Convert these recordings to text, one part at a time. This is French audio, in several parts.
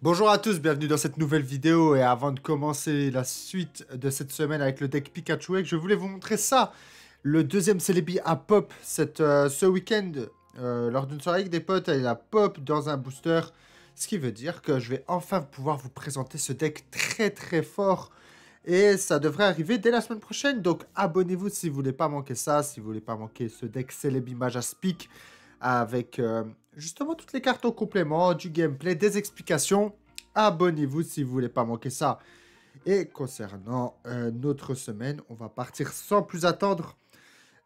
Bonjour à tous, bienvenue dans cette nouvelle vidéo et avant de commencer la suite de cette semaine avec le deck Pikachu X, je voulais vous montrer ça. Le deuxième Celebi a pop ce week-end lors d'une soirée avec des potes, il a pop dans un booster, ce qui veut dire que je vais enfin pouvoir vous présenter ce deck très très fort et ça devrait arriver dès la semaine prochaine, donc abonnez-vous si vous voulez pas manquer ça, si vous voulez pas manquer ce deck Celebi Majas Peak avec justement toutes les cartes en complément, du gameplay, des explications. Abonnez-vous si vous voulez pas manquer ça. Et concernant notre semaine, on va partir sans plus attendre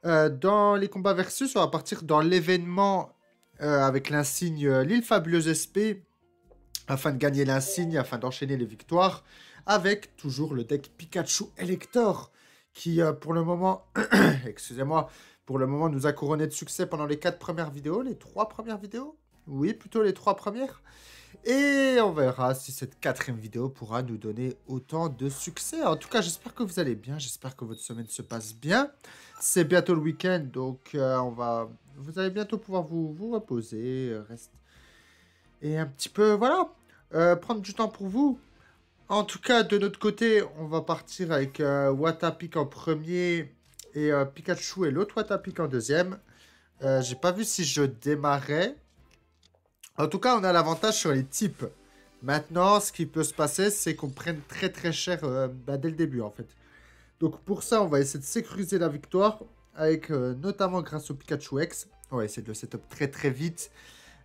dans les combats versus. On va partir dans l'événement avec l'insigne l'île fabuleuse SP afin de gagner l'insigne, afin d'enchaîner les victoires avec toujours le deck Pikachu Elector qui pour le moment, excusez-moi, pour le moment nous a couronné de succès pendant les 4 premières vidéos, les 3 premières vidéos. Oui, plutôt les 3 premières. Et on verra si cette 4e vidéo pourra nous donner autant de succès. En tout cas, j'espère que vous allez bien. J'espère que votre semaine se passe bien. C'est bientôt le week-end, donc vous allez bientôt pouvoir vous reposer. Reste... Et un petit peu, voilà, prendre du temps pour vous. En tout cas, de notre côté, on va partir avec Watapik en premier et Pikachu et l'autre Watapik en deuxième. J'ai pas vu si je démarrais. En tout cas, on a l'avantage sur les types. Maintenant, ce qui peut se passer, c'est qu'on prenne très très cher dès le début, en fait. Donc pour ça, on va essayer de sécuriser la victoire, avec notamment grâce au Pikachu X. On va essayer de le setup très très vite,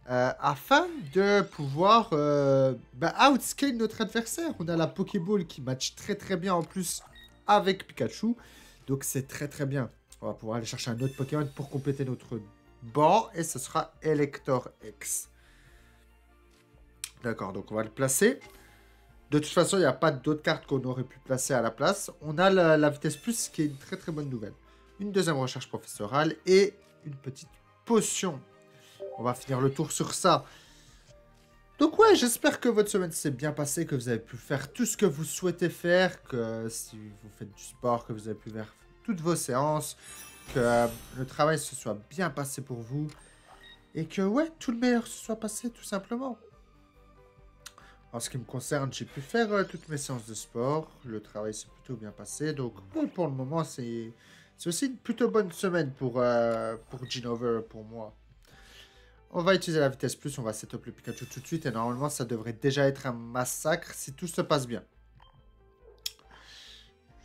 afin de pouvoir outscale notre adversaire. On a la Pokéball qui match très très bien en plus avec Pikachu. Donc c'est très très bien. On va pouvoir aller chercher un autre Pokémon pour compléter notre banc, et ce sera Elector X. D'accord, donc on va le placer. De toute façon, il n'y a pas d'autres cartes qu'on aurait pu placer à la place. On a la vitesse plus, qui est une très très bonne nouvelle. Une deuxième recherche professorale et une petite potion. On va finir le tour sur ça. Donc ouais, j'espère que votre semaine s'est bien passée, que vous avez pu faire tout ce que vous souhaitez faire, que si vous faites du sport, que vous avez pu faire toutes vos séances, que le travail se soit bien passé pour vous, et que ouais, tout le meilleur se soit passé tout simplement. En ce qui me concerne, j'ai pu faire toutes mes séances de sport. Le travail s'est plutôt bien passé. Donc, ouais, pour le moment, c'est aussi une plutôt bonne semaine pour Ginover, pour moi. On va utiliser la vitesse plus, on va setup le Pikachu tout de suite. Et normalement, ça devrait déjà être un massacre si tout se passe bien.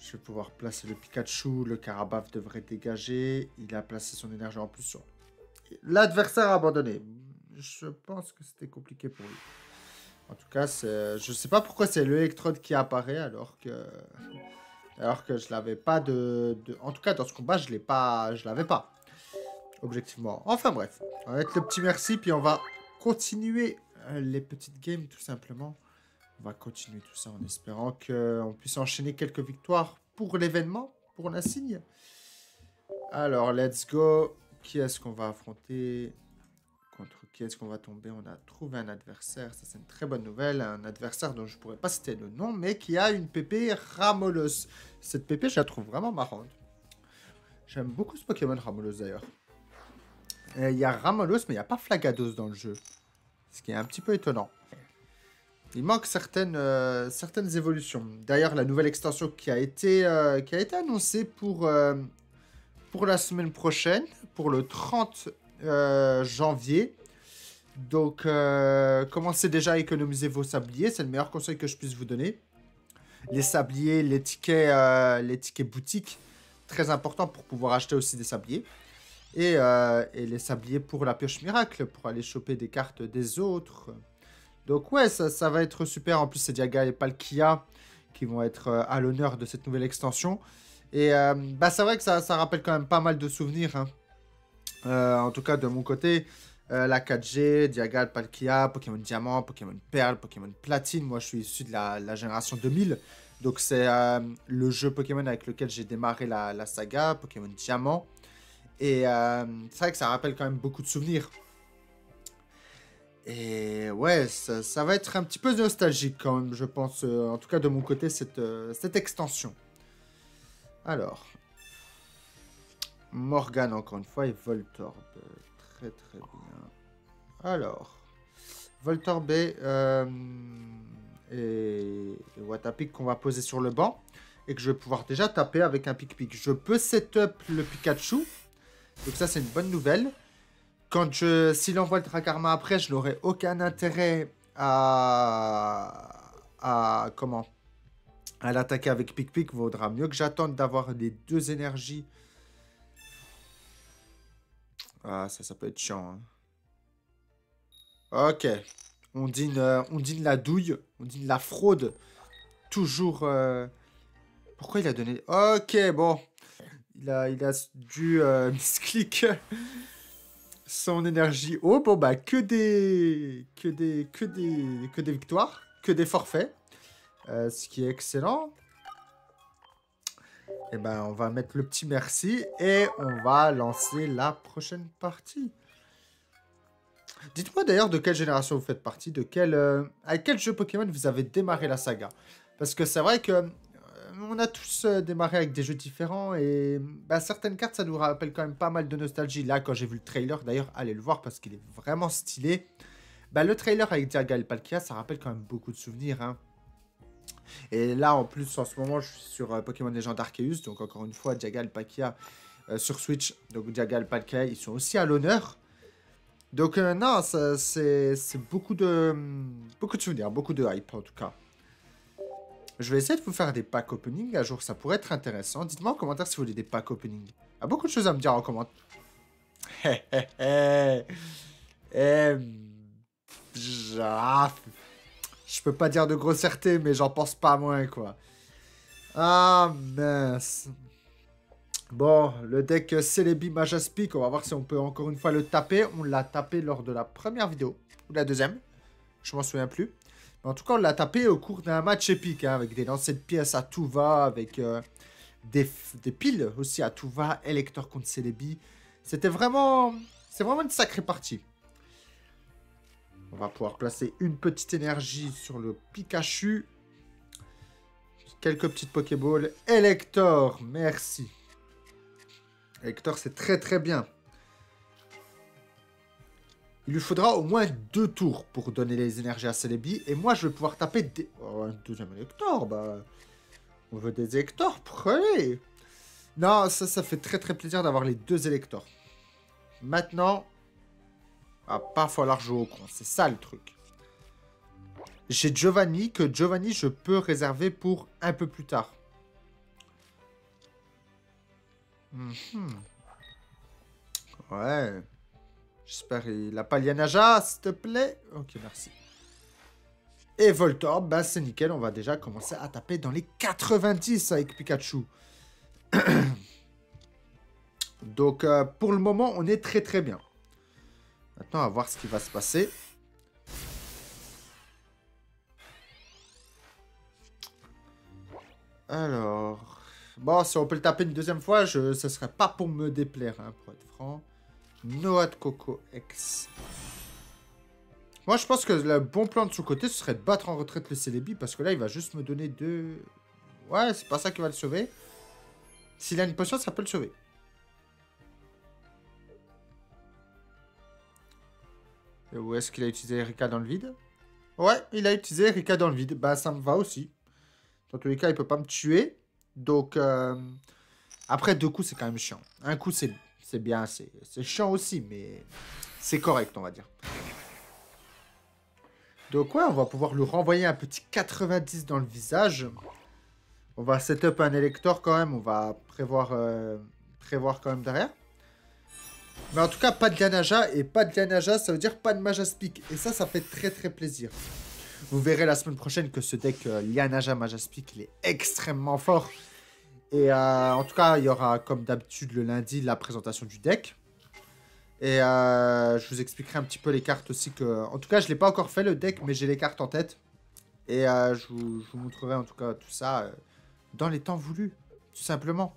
Je vais pouvoir placer le Pikachu. Le Karabaf devrait dégager. Il a placé son énergie en plus sur... L'adversaire a abandonné. Je pense que c'était compliqué pour lui. En tout cas, je sais pas pourquoi c'est l'électrode qui apparaît alors que je l'avais pas En tout cas, dans ce combat, je l'avais pas. Objectivement. Enfin bref, on va mettre le petit merci, puis on va continuer les petites games tout simplement. On va continuer tout ça en espérant qu'on puisse enchaîner quelques victoires pour l'événement, pour l'insigne. Alors, let's go. Qui est-ce qu'on va affronter ? Contre qui est-ce qu'on va tomber? On a trouvé un adversaire, ça c'est une très bonne nouvelle. Un adversaire dont je ne pourrais pas citer le nom, mais qui a une PP Ramolos. Cette PP, je la trouve vraiment marrante. J'aime beaucoup ce Pokémon Ramolos d'ailleurs. Il y a Ramolos, mais il n'y a pas Flagados dans le jeu. Ce qui est un petit peu étonnant. Il manque certaines évolutions. D'ailleurs, la nouvelle extension qui a été annoncée pour la semaine prochaine, pour le 30 janvier. Donc, commencez déjà à économiser vos sabliers. C'est le meilleur conseil que je puisse vous donner. Les sabliers, les tickets boutiques, très important pour pouvoir acheter aussi des sabliers. Et les sabliers pour la pioche miracle, pour aller choper des cartes des autres. Donc ouais, ça va être super. En plus, c'est Dialga et Palkia qui vont être à l'honneur de cette nouvelle extension. Et c'est vrai que ça rappelle quand même pas mal de souvenirs. Hein. En tout cas, de mon côté, la 4G, Dialga, Palkia, Pokémon Diamant, Pokémon Perle, Pokémon Platine. Moi, je suis issu de la génération 2000. Donc, c'est le jeu Pokémon avec lequel j'ai démarré la saga, Pokémon Diamant. Et c'est vrai que ça rappelle quand même beaucoup de souvenirs. Et ouais, ça va être un petit peu nostalgique quand même, je pense. En tout cas, de mon côté, cette extension. Alors, Morgane, encore une fois, et Voltorb. Très, très bien. Alors, Voltorb et Watapic qu'on va poser sur le banc. Et que je vais pouvoir déjà taper avec un pic-pic. Je peux setup le Pikachu. Donc ça, c'est une bonne nouvelle. S'il envoie le Dracarma après, je n'aurai aucun intérêt comment à l'attaquer avec pic-pic. Vaudra mieux que j'attende d'avoir les deux énergies. Ah, ça peut être chiant. Hein. Ok. On dîne la douille. On dîne la fraude. Toujours... Pourquoi il a donné... Ok, bon. Il a dû misclick son énergie. Oh, bon, bah, que des victoires. Que des forfaits. Ce qui est excellent. Et ben, on va mettre le petit merci. Et on va lancer la prochaine partie. Dites-moi d'ailleurs de quelle génération vous faites partie. Avec quel jeu Pokémon vous avez démarré la saga. Parce que c'est vrai que... on a tous démarré avec des jeux différents et bah, certaines cartes, ça nous rappelle quand même pas mal de nostalgie. Là, quand j'ai vu le trailer, d'ailleurs, allez le voir parce qu'il est vraiment stylé. Bah, le trailer avec Dialga et Palkia, ça rappelle quand même beaucoup de souvenirs. Hein. Et là, en plus, en ce moment, je suis sur Pokémon Legend Arceus. Donc, encore une fois, Dialga et Palkia sur Switch. Donc, Dialga et Palkia, ils sont aussi à l'honneur. Donc, non, c'est beaucoup de souvenirs, beaucoup de hype, en tout cas. Je vais essayer de vous faire des packs opening un jour, ça pourrait être intéressant. Dites-moi en commentaire si vous voulez des packs opening. Il y a beaucoup de choses à me dire en commentaire. Je peux pas dire de grossièreté, mais j'en pense pas moins, quoi. Ah, mince. Bon, le deck Celebi Majaspic, on va voir si on peut encore une fois le taper. On l'a tapé lors de la première vidéo, ou la deuxième. Je m'en souviens plus. En tout cas, on l'a tapé au cours d'un match épique, hein, avec des lancers de pièces à tout va, avec des piles aussi à tout va, Elector contre Celebi. C'était vraiment... C'est vraiment une sacrée partie. On va pouvoir placer une petite énergie sur le Pikachu. Quelques petites Pokéballs. Elector, merci. Elector, c'est très très bien. Il lui faudra au moins 2 tours pour donner les énergies à Celebi. Et moi, je vais pouvoir taper un deuxième Elector. Bah, on veut des Electors, prenez. Non, ça fait très très plaisir d'avoir les 2 Electors. Maintenant, va pas falloir jouer au con. C'est ça le truc. J'ai Giovanni, je peux réserver pour un peu plus tard. Ouais. J'espère qu'il n'a pas Lianaja, s'il te plaît. Ok, merci. Et Voltorb, bah c'est nickel. On va déjà commencer à taper dans les 90 avec Pikachu. Donc, pour le moment, on est très très bien. Maintenant, on va voir ce qui va se passer. Alors... Bon, si on peut le taper une deuxième fois, ce serait pas pour me déplaire, hein, pour être franc. Noix de Coco X. Moi, je pense que le bon plan de son côté, ce serait de battre en retraite le Celebi. Parce que là, il va juste me donner 2... Ouais, c'est pas ça qui va le sauver. S'il a une potion, ça peut le sauver. Et où est-ce qu'il a utilisé Erika dans le vide? Ouais, il a utilisé Erika dans le vide. Bah, ça me va aussi. Dans tous les cas, il peut pas me tuer. Donc, après, 2 coups, c'est quand même chiant. Un coup, c'est bien. C'est chiant aussi, mais c'est correct, on va dire. Donc, ouais, on va pouvoir lui renvoyer un petit 90 dans le visage. On va setup un Elector quand même. On va prévoir quand même derrière. Mais en tout cas, pas de Lianaja. Et pas de Lianaja, ça veut dire pas de Majaspic. Et ça fait très très plaisir. Vous verrez la semaine prochaine que ce deck Lianaja Majaspic, il est extrêmement fort. Et en tout cas, il y aura comme d'habitude le lundi la présentation du deck. Et je vous expliquerai un petit peu les cartes aussi. En tout cas, je ne l'ai pas encore fait le deck, mais j'ai les cartes en tête. Et je vous montrerai en tout cas tout ça dans les temps voulus, tout simplement.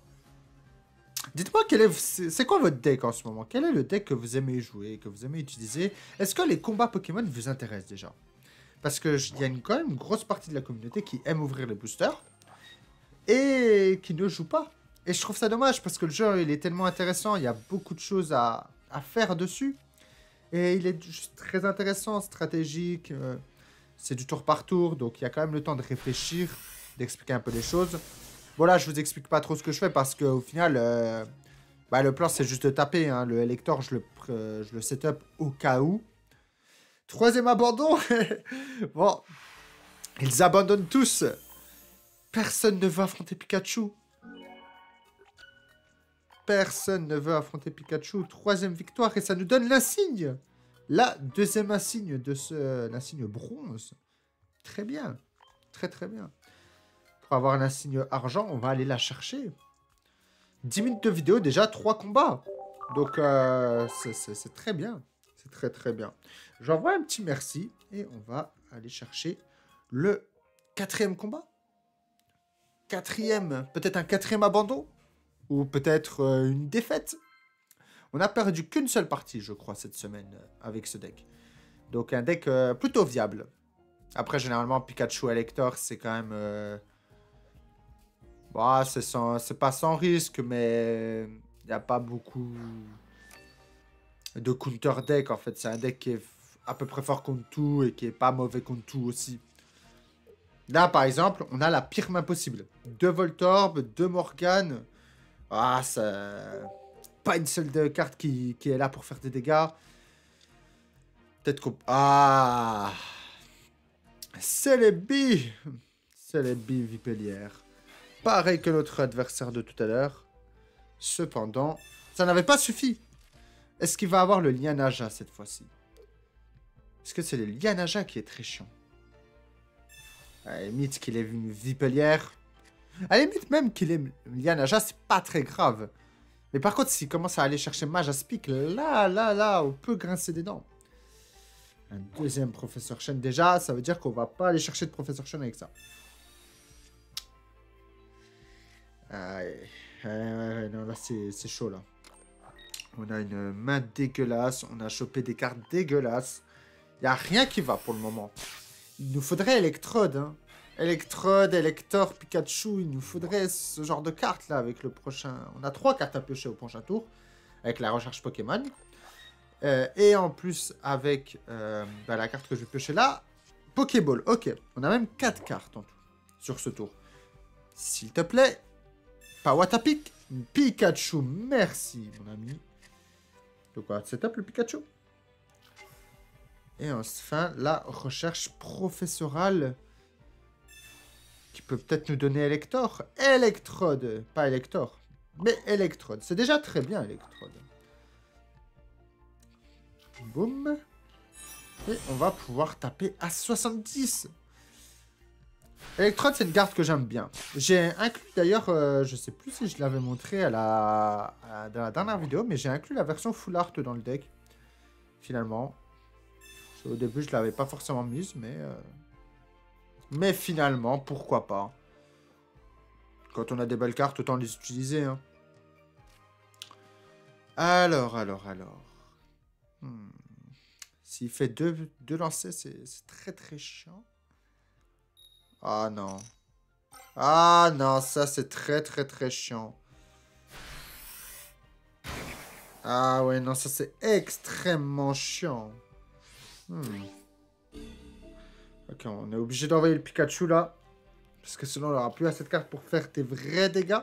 Dites-moi, c'est quoi votre deck en ce moment? Quel est le deck que vous aimez jouer, que vous aimez utiliser? Est-ce que les combats Pokémon vous intéressent déjà? Parce qu'il y a quand même une grosse partie de la communauté qui aime ouvrir les boosters et qui ne joue pas. Et je trouve ça dommage parce que le jeu, il est tellement intéressant. Il y a beaucoup de choses à faire dessus. Et il est juste très intéressant, stratégique. C'est du tour par tour, donc il y a quand même le temps de réfléchir, d'expliquer un peu les choses. Bon là, je vous explique pas trop ce que je fais parce qu'au final, bah, le plan c'est juste de taper. Hein. Le Elector, je le setup au cas où. Troisième abandon. Bon, ils abandonnent tous. Personne ne veut affronter Pikachu. Personne ne veut affronter Pikachu. Troisième victoire et ça nous donne l'insigne. La deuxième insigne de l'insigne bronze. Très bien. Très très bien. Pour avoir l'insigne argent, on va aller la chercher. 10 minutes de vidéo, déjà 3 combats. Donc c'est très bien. C'est très très bien. J'envoie un petit merci et on va aller chercher le quatrième combat. Quatrième, peut-être un quatrième abandon. Ou peut-être une défaite. On a perdu qu'une seule partie, je crois, cette semaine avec ce deck. Donc un deck plutôt viable. Après, généralement, Pikachu Elector, c'est quand même... Bah, c'est pas sans risque, mais il n'y a pas beaucoup de counter deck, en fait. C'est un deck qui est à peu près fort contre tout et qui est pas mauvais contre tout aussi. Là, par exemple, on a la pire main possible. 2 Voltorb, 2 Morgane. Ah, ça... Pas une seule carte qui est là pour faire des dégâts. Peut-être qu'on... Ah, c'est les billes. C'est les billes Vipellière. Pareil que notre adversaire de tout à l'heure. Cependant, ça n'avait pas suffi. Est-ce qu'il va avoir le Lianaja cette fois-ci? Est-ce que c'est le Lianaja qui est très chiant? À la limite qu'il ait une Vipellière. À la limite même qu'il ait Lianaja, c'est pas très grave. Mais par contre, s'il commence à aller chercher Majaspic, là, on peut grincer des dents. Un deuxième Professeur Chen déjà, ça veut dire qu'on va pas aller chercher de Professeur Chen avec ça. Non, là, c'est chaud, là. On a une main dégueulasse, on a chopé des cartes dégueulasses. Il n'y a rien qui va pour le moment. Il nous faudrait Electrode, hein. Electrode, Elector, Pikachu, il nous faudrait ce genre de cartes là avec le prochain... On a 3 cartes à piocher au prochain tour, avec la recherche Pokémon. Et en plus avec bah, la carte que je vais piocher là, Pokéball. Ok, on a même 4 cartes en tout sur ce tour. S'il te plaît, pas Watapic, Pikachu, merci mon ami. Donc on va setup le Pikachu. Et enfin, la recherche professorale qui peut peut-être nous donner Elector. Electrode, pas Elector, mais Electrode. C'est déjà très bien, Electrode. Boum. Et on va pouvoir taper à 70. Electrode, c'est une carte que j'aime bien. J'ai inclus d'ailleurs, je sais plus si je l'avais montré dans la dernière vidéo, mais j'ai inclus la version full art dans le deck. Finalement. Au début, je l'avais pas forcément mise, mais finalement, pourquoi pas. Quand on a des belles cartes, autant les utiliser. Hein. Alors. S'il fait deux lancers, c'est très très chiant. Ah non. Ah non, ça c'est très très très chiant. Ah ouais, non, ça c'est extrêmement chiant. Ok, on est obligé d'envoyer le Pikachu là. Parce que sinon on n'aura plus assez de cartes pour faire des vrais dégâts.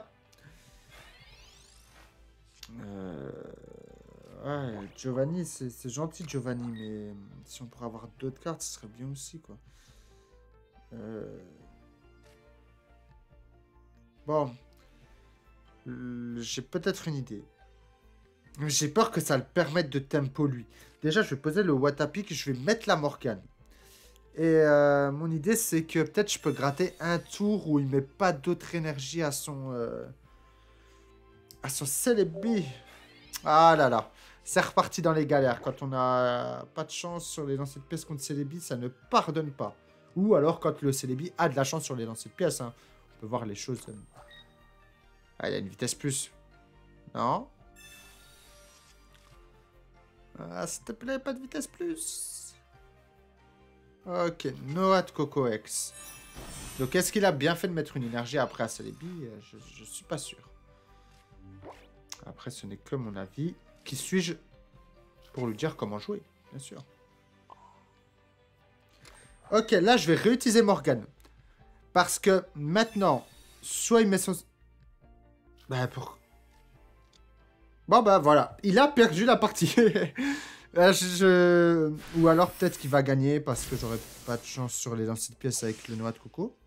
Ouais, Giovanni, c'est gentil Giovanni, mais si on pourrait avoir d'autres cartes, ce serait bien aussi quoi. Bon. J'ai peut-être une idée. J'ai peur que ça le permette de tempo lui. Déjà, je vais poser le Watapic, je vais mettre la Morgane. Et mon idée, c'est que peut-être je peux gratter un tour où il met pas d'autre énergie à son Celebi. Ah là là. C'est reparti dans les galères. Quand on n'a pas de chance sur les lancers de pièces contre Celebi, ça ne pardonne pas. Ou alors quand le Celebi a de la chance sur les lancers de pièces. Hein. On peut voir les choses. Ah, il y a une vitesse plus. Non. Ah, s'il te plaît, pas de vitesse plus. Ok, Noah de Coco X. Donc, est-ce qu'il a bien fait de mettre une énergie après à Celebi? Je suis pas sûr. Après, ce n'est que mon avis. Qui suis-je pour lui dire comment jouer? bien sûr. Ok, là, je vais réutiliser Morgane. Parce que maintenant, soit il met son... Bah, pour... Bon, bah, voilà. Il a perdu la partie. Ou alors, peut-être qu'il va gagner parce que j'aurais pas de chance sur les lancers de pièces avec le noix de coco.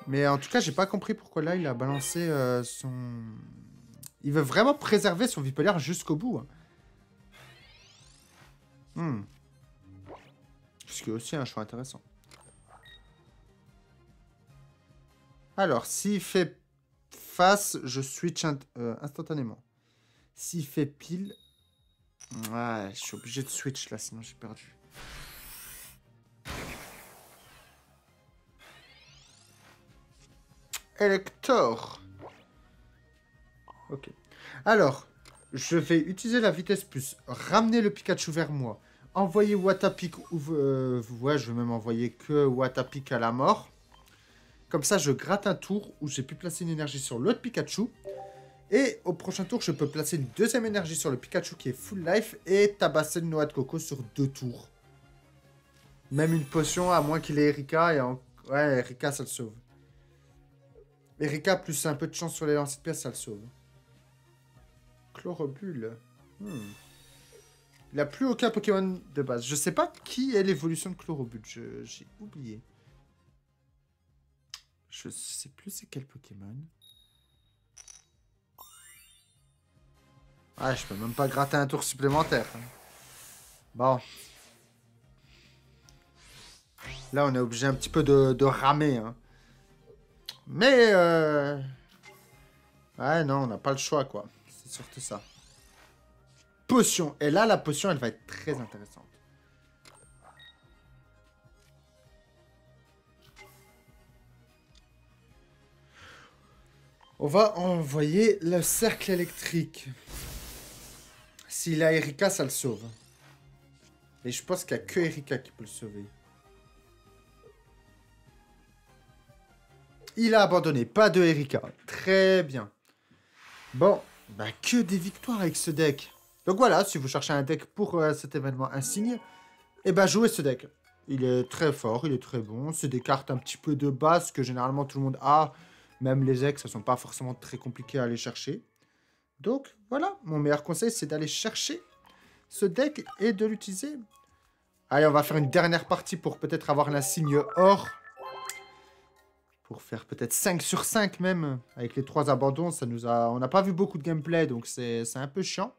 Mais en tout cas, j'ai pas compris pourquoi là, il a balancé son... Il veut vraiment préserver son Vipolaire jusqu'au bout. Ce qui est aussi un choix intéressant. Alors, s'il fait face, je switch instantanément. S'il fait pile... Ouais, je suis obligé de switch là, sinon j'ai perdu. Elector. Ok. Alors, je vais utiliser la vitesse plus, ramener le Pikachu vers moi, envoyer Watapic, ouais, je vais même envoyer que Watapic à la mort. Comme ça, je gratte un tour où j'ai pu placer une énergie sur l'autre Pikachu. Et au prochain tour, je peux placer une deuxième énergie sur le Pikachu qui est full life et tabasser le noix de coco sur 2 tours. Même une potion, à moins qu'il ait Erika. Ouais, Erika, ça le sauve. Erika, plus un peu de chance sur les lancers de pièces, ça le sauve. Chlorobule. Il n'a plus aucun Pokémon de base. Je sais pas qui est l'évolution de Chlorobule. J'ai oublié. Je sais plus c'est quel Pokémon. Ah, je peux même pas gratter un tour supplémentaire. Bon. Là, on est obligé un petit peu de ramer. Hein. Mais... Ouais, non, on n'a pas le choix, quoi. C'est surtout ça. Potion. Et là, la potion, elle va être très intéressante. On va envoyer le cercle électrique. S'il a Erika, ça le sauve. Et je pense qu'il n'y a que Erika qui peut le sauver. Il a abandonné. Pas de Erika. Très bien. Bon, bah que des victoires avec ce deck. Donc voilà, si vous cherchez un deck pour cet événement insigne, eh ben jouez ce deck. Il est très fort, il est très bon. C'est des cartes un petit peu de base que généralement tout le monde a. Même les ex, ça ne sont pas forcément très compliqués à aller chercher. Donc voilà, mon meilleur conseil, c'est d'aller chercher ce deck et de l'utiliser. Allez, on va faire une dernière partie pour peut-être avoir l'insigne or. Pour faire peut-être 5 sur 5 même. Avec les 3 abandons, ça nous a... on n'a pas vu beaucoup de gameplay, donc c'est un peu chiant.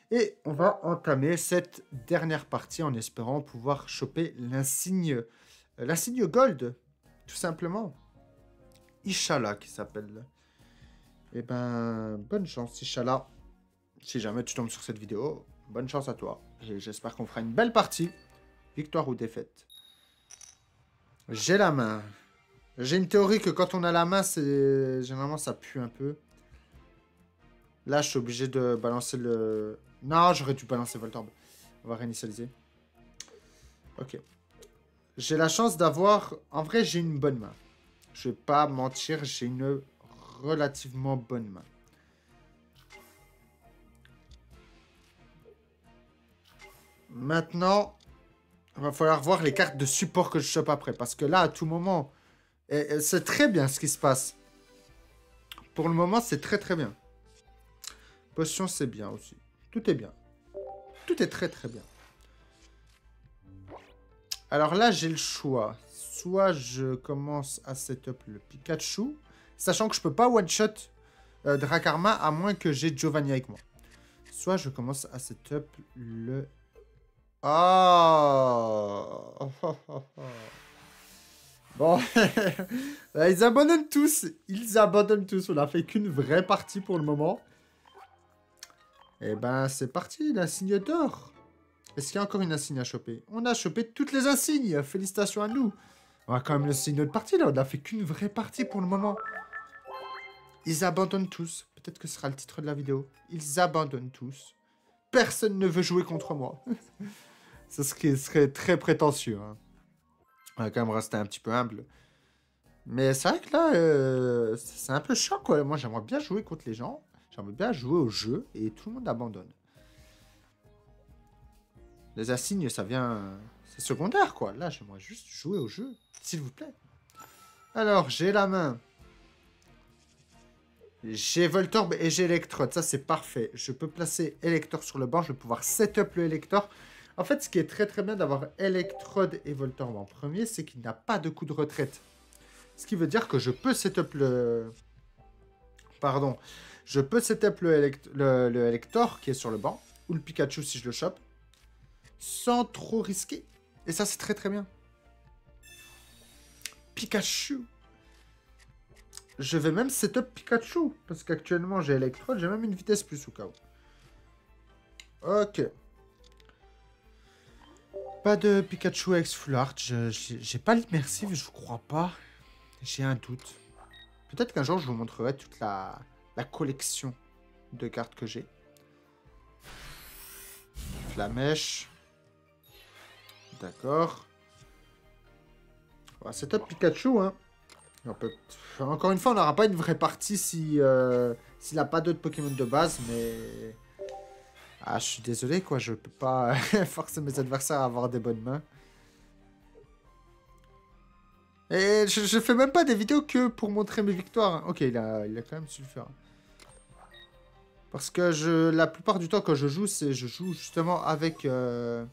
Et on va entamer cette dernière partie en espérant pouvoir choper l'insigne gold, tout simplement. Ishala qui s'appelle. Eh ben, bonne chance Ishala. Si jamais tu tombes sur cette vidéo, bonne chance à toi. Et j'espère qu'on fera une belle partie. Victoire ou défaite. J'ai la main. J'ai une théorie que quand on a la main, c'est généralement ça pue un peu. Là, je suis obligé de balancer le... Non, j'aurais dû balancer Voltorb. On va réinitialiser. Ok. J'ai la chance d'avoir... En vrai, j'ai une bonne main. Je vais pas mentir, j'ai une relativement bonne main. Maintenant, il va falloir voir les cartes de support que je chope après. Parce que là, à tout moment... c'est très bien ce qui se passe. Pour le moment, c'est très très bien. Potion, c'est bien aussi. Tout est bien. Tout est très très bien. Alors là, j'ai le choix. Soit je commence à setup le Pikachu, sachant que je peux pas one-shot Dracarma à moins que j'ai Giovanni avec moi. Soit je commence à setup le... Oh, Bon, ils abandonnent tous. Ils abandonnent tous. On n'a fait qu'une vraie partie pour le moment. Et ben, c'est parti, l'insigne d'or. Est-ce qu'il y a encore une insigne à choper? On a chopé toutes les insignes. Félicitations à nous. On va quand même laisser une autre partie, là. On n'a fait qu'une vraie partie pour le moment. Ils abandonnent tous. Peut-être que ce sera le titre de la vidéo. Ils abandonnent tous. Personne ne veut jouer contre moi. Ce serait très prétentieux. Hein. On va quand même rester un petit peu humble. Mais c'est vrai que là, c'est un peu chiant, quoi. Moi, j'aimerais bien jouer contre les gens. J'aimerais bien jouer au jeu et tout le monde abandonne. Les insignes, ça vient... C'est secondaire, quoi. Là, j'aimerais juste jouer au jeu, s'il vous plaît. Alors, j'ai la main. J'ai Voltorb et j'ai Electrode. Ça, c'est parfait. Je peux placer Elector sur le banc. Je vais pouvoir setup le Elector. En fait, ce qui est très très bien d'avoir Electrode et Voltorb en premier, c'est qu'il n'a pas de coup de retraite. Ce qui veut dire que je peux setup le... Pardon. Je peux setup le Elector qui est sur le banc. Ou le Pikachu si je le chope. Sans trop risquer. Et ça, c'est très très bien. Pikachu. Je vais même setup Pikachu. Parce qu'actuellement, j'ai Electrode. J'ai même une vitesse plus au cas où. Ok. Pas de Pikachu X Full Art. J'ai pas l'immersive, je crois pas. J'ai un doute. Peut-être qu'un jour, je vous montrerai toute la collection de cartes que j'ai. Flamèche. D'accord. On va setup Pikachu, hein. Encore une fois, on n'aura pas une vraie partie s'il n'a pas d'autres Pokémon de base, mais... Ah, je suis désolé, quoi. Je peux pas forcer mes adversaires à avoir des bonnes mains. Et je fais même pas des vidéos que pour montrer mes victoires, hein. Ok, il a quand même su le faire. Parce que la plupart du temps, quand je joue, je joue justement avec... je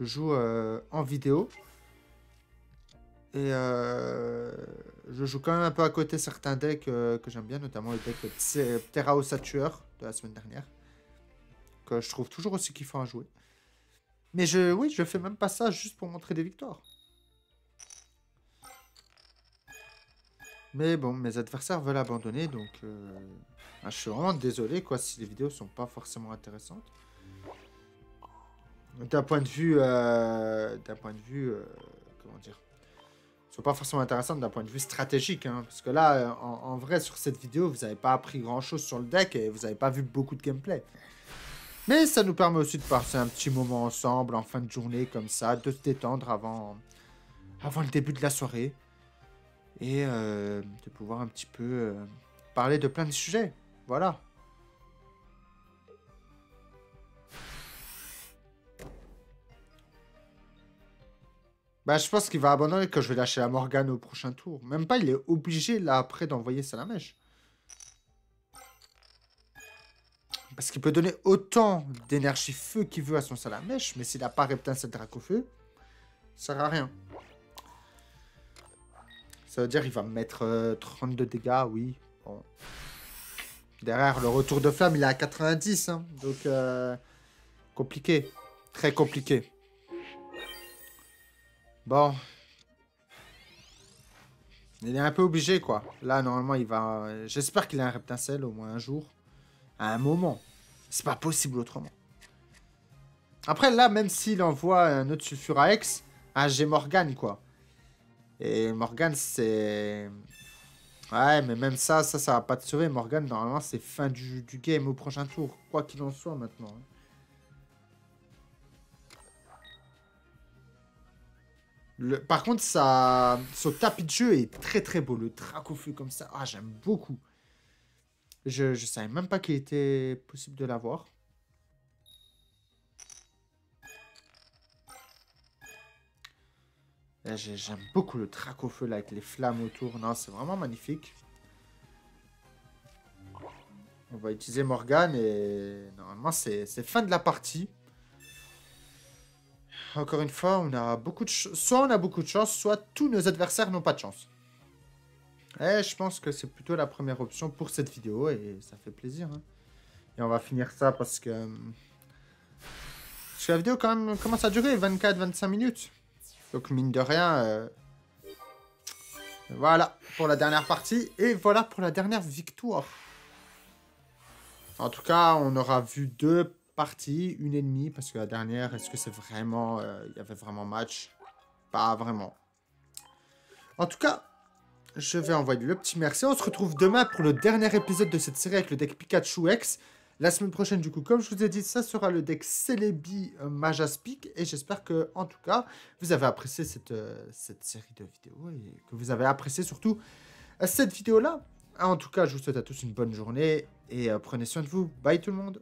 joue en vidéo. Et je joue quand même un peu à côté certains decks que j'aime bien, notamment le deck Terra Ossature de la semaine dernière. Que je trouve toujours aussi kiffant à jouer. Mais oui, je fais même pas ça juste pour montrer des victoires. Mais bon, mes adversaires veulent abandonner, donc je suis vraiment désolé quoi si les vidéos sont pas forcément intéressantes. D'un point de vue, comment dire, sont pas forcément intéressantes d'un point de vue stratégique, hein, parce que là, en vrai, sur cette vidéo, vous n'avez pas appris grand-chose sur le deck et vous n'avez pas vu beaucoup de gameplay. Mais ça nous permet aussi de passer un petit moment ensemble en fin de journée comme ça, de se détendre avant le début de la soirée et de pouvoir un petit peu parler de plein de sujets. Voilà. Bah, je pense qu'il va abandonner quand je vais lâcher la Morgane au prochain tour. Même pas, il est obligé, là, après, d'envoyer Salamèche. Parce qu'il peut donner autant d'énergie feu qu'il veut à son Salamèche, mais s'il n'a pas Reptincelle Dracofeu, ça sert à rien. Ça veut dire qu'il va me mettre 32 dégâts, oui. Bon. Derrière, le retour de flamme, il est à 90, hein, donc compliqué. Très compliqué. Bon. Il est un peu obligé, quoi. Là, normalement, il va... J'espère qu'il a un Reptincelle, au moins un jour. À un moment. C'est pas possible autrement. Après, là, même s'il envoie un autre Sulfurax, j'ai Morgane, quoi. Et Morgane, c'est... Ouais, mais même ça va pas te sauver. Morgane, normalement, c'est fin du game au prochain tour. Quoi qu'il en soit, maintenant. Par contre, son tapis de jeu est très très beau. Le Dracofeu comme ça. Ah, j'aime beaucoup. Je savais même pas qu'il était possible de l'avoir. J'aime beaucoup le Dracofeu là avec les flammes autour. Non, c'est vraiment magnifique. On va utiliser Morgane et normalement c'est fin de la partie. Encore une fois, on a beaucoup de soit on a beaucoup de chance, soit tous nos adversaires n'ont pas de chance. Et je pense que c'est plutôt la première option pour cette vidéo et ça fait plaisir. Hein. Et on va finir ça parce que la vidéo quand même commence à durer 24-25 minutes. Donc mine de rien, voilà pour la dernière partie et voilà pour la dernière victoire. En tout cas, on aura vu 2 parties, une et demie, parce que la dernière, est-ce que c'est vraiment... il y avait vraiment match? Pas vraiment. En tout cas, je vais envoyer le petit merci. On se retrouve demain pour le dernier épisode de cette série avec le deck Pikachu X. La semaine prochaine, du coup, comme je vous ai dit, ça sera le deck Celebi Majaspic. Et j'espère que, en tout cas, vous avez apprécié cette série de vidéos et que vous avez apprécié surtout cette vidéo-là. En tout cas, je vous souhaite à tous une bonne journée et prenez soin de vous. Bye tout le monde.